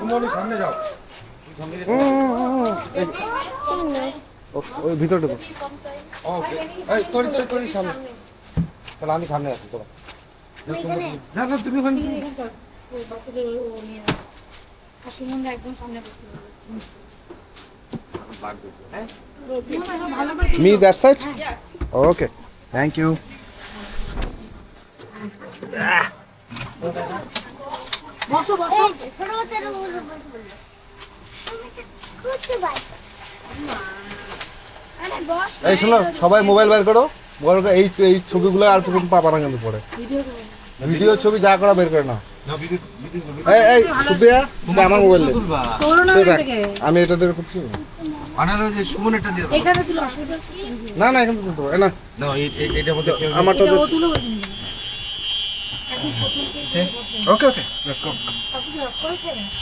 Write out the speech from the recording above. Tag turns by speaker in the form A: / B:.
A: সুমন সামনে যাও।
B: ওই ভিতরে ঢুকো।
A: ওকে এই তোরি সামনে। তাহলে আমি সামনে আছি তোরা। না না তুমি ওখানে
C: বাচ্চাদের নিয়ে যাও। আর সুমন একদম সামনে বসতে হবে।
A: হ্যাঁ
C: ভালো করে
B: Me that side? Okay. Thank you.
C: বসো বসো।
B: এই শোনো সবাই মোবাইল বের করো। এই এই ছবিগুলো আর তুমি পাবা না কিন্তু পরে। ভিডিও ছবি যা করা বের করে না। এই সুবিয়া তুমি আমার মোবাইল দে।
C: তোলো না
B: রাখ।
C: থেকে।
B: আমি এটা দিয়ে করছি।
A: আনালো যে সুমন এটা দিয়ে দাও।
C: এখানে ছিল অসুবিধা আছে?
B: না না এখন তুলতে হবে। না
A: না এইটার মধ্যে কেউ
B: আমারটা
C: এটা ও তুলো একদম প্রথম থেকে
B: ওকে ওকে লেটস গো।
C: আপনি অফ করেছেন